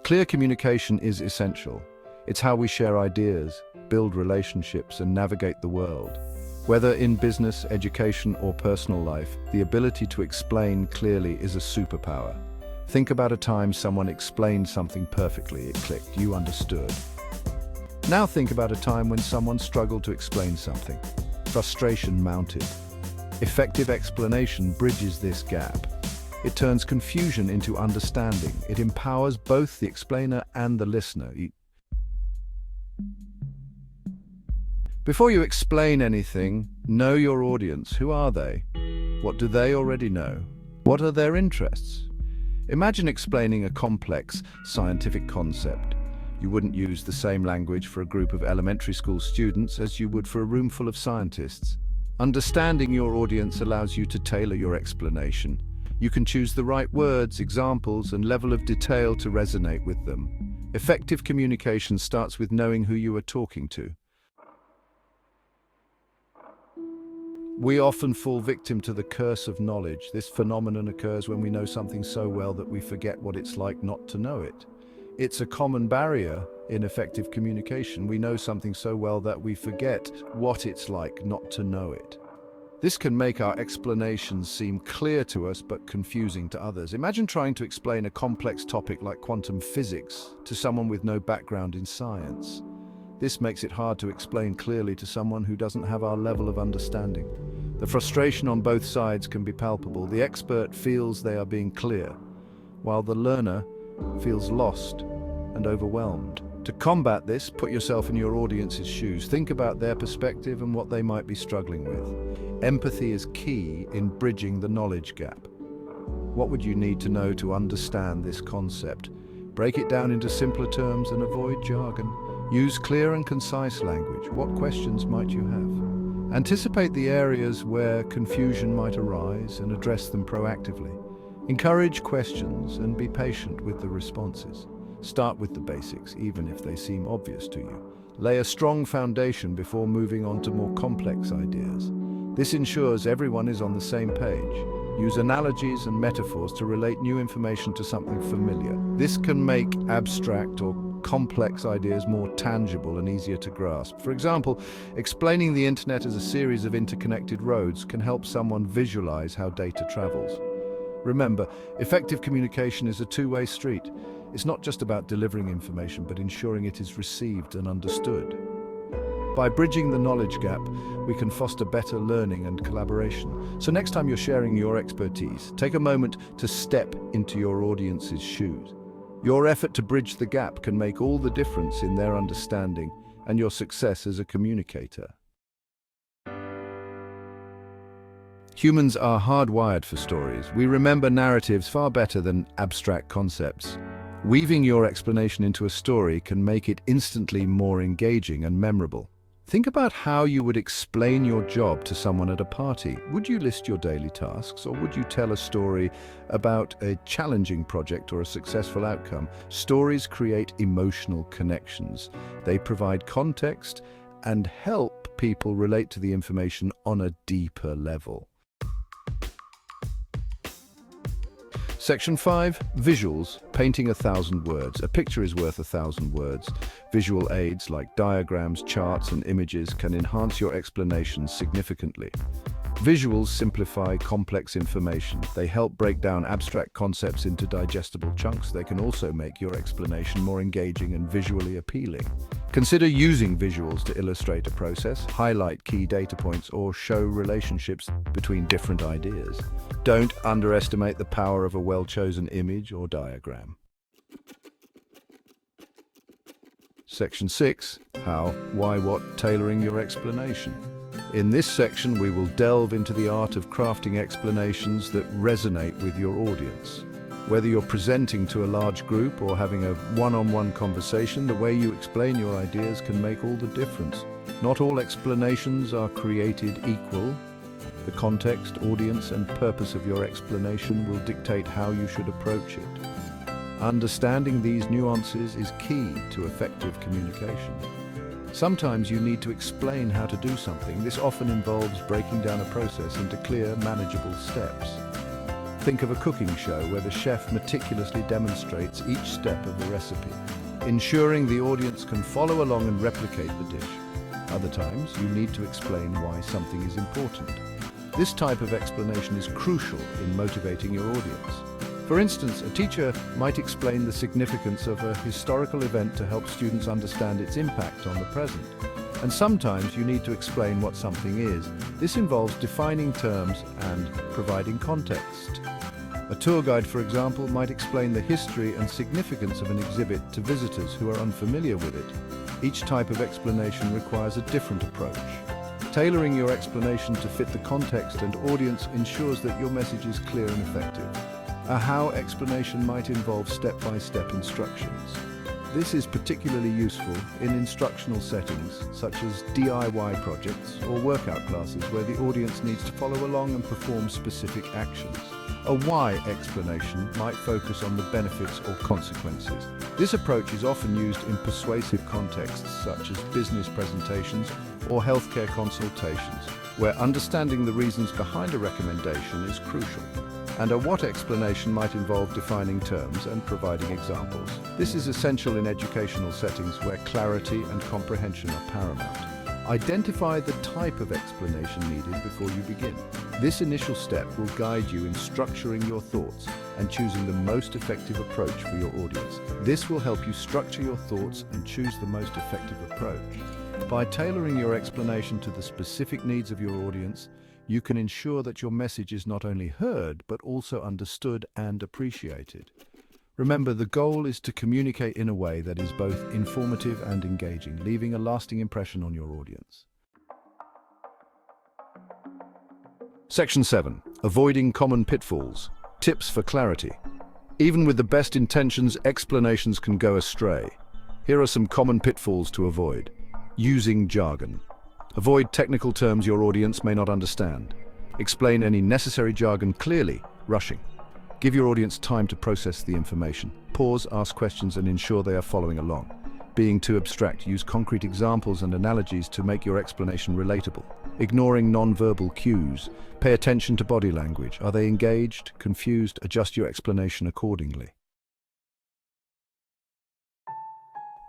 Clear communication is essential. It's how we share ideas, build relationships, and navigate the world. Whether in business, education, or personal life, the ability to explain clearly is a superpower. Think about a time someone explained something perfectly, it clicked, you understood. Now think about a time when someone struggled to explain something. Frustration mounted. Effective explanation bridges this gap. It turns confusion into understanding. It empowers both the explainer and the listener. Before you explain anything, know your audience. Who are they? What do they already know? What are their interests? Imagine explaining a complex scientific concept. You wouldn't use the same language for a group of elementary school students as you would for a room full of scientists. Understanding your audience allows you to tailor your explanation. You can choose the right words, examples, and level of detail to resonate with them. Effective communication starts with knowing who you are talking to. We often fall victim to the curse of knowledge. This phenomenon occurs when we know something so well that we forget what it's like not to know it. It's a common barrier in effective communication. We know something so well that we forget what it's like not to know it. This can make our explanations seem clear to us but confusing to others. Imagine trying to explain a complex topic like quantum physics to someone with no background in science. This makes it hard to explain clearly to someone who doesn't have our level of understanding. The frustration on both sides can be palpable. The expert feels they are being clear, while the learner feels lost and overwhelmed. To combat this, put yourself in your audience's shoes. Think about their perspective and what they might be struggling with. Empathy is key in bridging the knowledge gap. What would you need to know to understand this concept? Break it down into simpler terms and avoid jargon. Use clear and concise language. What questions might you have? Anticipate the areas where confusion might arise and address them proactively. Encourage questions and be patient with the responses. Start with the basics, even if they seem obvious to you. Lay a strong foundation before moving on to more complex ideas. This ensures everyone is on the same page. Use analogies and metaphors to relate new information to something familiar. This can make abstract or complex ideas more tangible and easier to grasp. For example, explaining the internet as a series of interconnected roads can help someone visualize how data travels. Remember, effective communication is a two-way street. It's not just about delivering information, but ensuring it is received and understood. By bridging the knowledge gap, we can foster better learning and collaboration. So next time you're sharing your expertise, take a moment to step into your audience's shoes. Your effort to bridge the gap can make all the difference in their understanding and your success as a communicator. Humans are hardwired for stories. We remember narratives far better than abstract concepts. Weaving your explanation into a story can make it instantly more engaging and memorable. Think about how you would explain your job to someone at a party. Would you list your daily tasks, or would you tell a story about a challenging project or a successful outcome? Stories create emotional connections. They provide context and help people relate to the information on a deeper level. Section 5, Visuals, painting 1,000 words. A picture is worth 1,000 words. Visual aids like diagrams, charts, and images can enhance your explanation significantly. Visuals simplify complex information. They help break down abstract concepts into digestible chunks. They can also make your explanation more engaging and visually appealing. Consider using visuals to illustrate a process, highlight key data points, or show relationships between different ideas. Don't underestimate the power of a well-chosen image or diagram. Section 6, How, Why, What, Tailoring Your Explanation. In this section, we will delve into the art of crafting explanations that resonate with your audience. Whether you're presenting to a large group or having a one-on-one conversation, the way you explain your ideas can make all the difference. Not all explanations are created equal. The context, audience, and purpose of your explanation will dictate how you should approach it. Understanding these nuances is key to effective communication. Sometimes you need to explain how to do something. This often involves breaking down a process into clear, manageable steps. Think of a cooking show where the chef meticulously demonstrates each step of the recipe, ensuring the audience can follow along and replicate the dish. Other times, you need to explain why something is important. This type of explanation is crucial in motivating your audience. For instance, a teacher might explain the significance of a historical event to help students understand its impact on the present. And sometimes you need to explain what something is. This involves defining terms and providing context. A tour guide, for example, might explain the history and significance of an exhibit to visitors who are unfamiliar with it. Each type of explanation requires a different approach. Tailoring your explanation to fit the context and audience ensures that your message is clear and effective. A how explanation might involve step-by-step instructions. This is particularly useful in instructional settings, such as DIY projects or workout classes where the audience needs to follow along and perform specific actions. A why explanation might focus on the benefits or consequences. This approach is often used in persuasive contexts such as business presentations or healthcare consultations, where understanding the reasons behind a recommendation is crucial. And a what explanation might involve defining terms and providing examples. This is essential in educational settings where clarity and comprehension are paramount. Identify the type of explanation needed before you begin. This initial step will guide you in structuring your thoughts and choosing the most effective approach for your audience. This will help you structure your thoughts and choose the most effective approach. By tailoring your explanation to the specific needs of your audience, you can ensure that your message is not only heard, but also understood and appreciated. Remember, the goal is to communicate in a way that is both informative and engaging, leaving a lasting impression on your audience. Section 7. Avoiding common pitfalls. Tips for clarity. Even with the best intentions, explanations can go astray. Here are some common pitfalls to avoid. Using jargon. Avoid technical terms your audience may not understand. Explain any necessary jargon clearly, rushing. Give your audience time to process the information. Pause, ask questions, and ensure they are following along. Being too abstract, use concrete examples and analogies to make your explanation relatable. Ignoring non-verbal cues. Pay attention to body language. Are they engaged, confused? Adjust your explanation accordingly.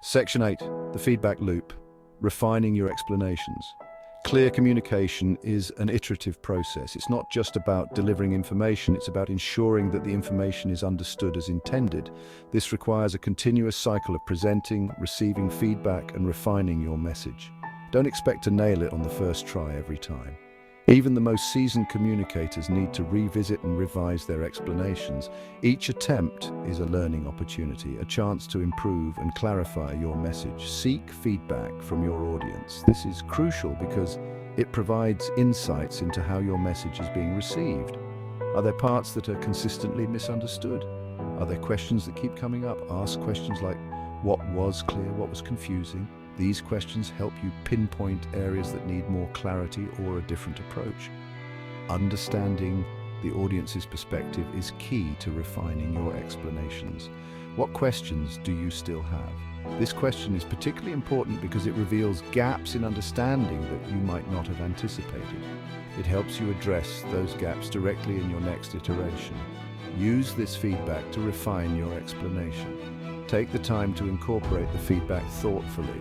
Section 8. The feedback loop. Refining your explanations. Clear communication is an iterative process. It's not just about delivering information, it's about ensuring that the information is understood as intended. This requires a continuous cycle of presenting, receiving feedback, and refining your message. Don't expect to nail it on the first try every time. Even the most seasoned communicators need to revisit and revise their explanations. Each attempt is a learning opportunity, a chance to improve and clarify your message. Seek feedback from your audience. This is crucial because it provides insights into how your message is being received. Are there parts that are consistently misunderstood? Are there questions that keep coming up? Ask questions like, what was clear, what was confusing? These questions help you pinpoint areas that need more clarity or a different approach. Understanding the audience's perspective is key to refining your explanations. What questions do you still have? This question is particularly important because it reveals gaps in understanding that you might not have anticipated. It helps you address those gaps directly in your next iteration. Use this feedback to refine your explanation. Take the time to incorporate the feedback thoughtfully.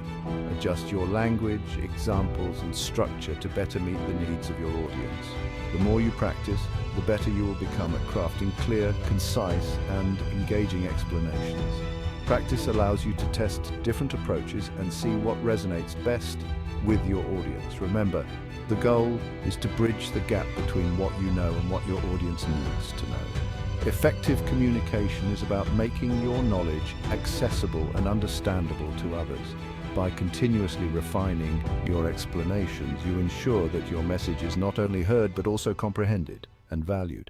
Adjust your language, examples, and structure to better meet the needs of your audience. The more you practice, the better you will become at crafting clear, concise, and engaging explanations. Practice allows you to test different approaches and see what resonates best with your audience. Remember, the goal is to bridge the gap between what you know and what your audience needs to know. Effective communication is about making your knowledge accessible and understandable to others. By continuously refining your explanations, you ensure that your message is not only heard but also comprehended and valued.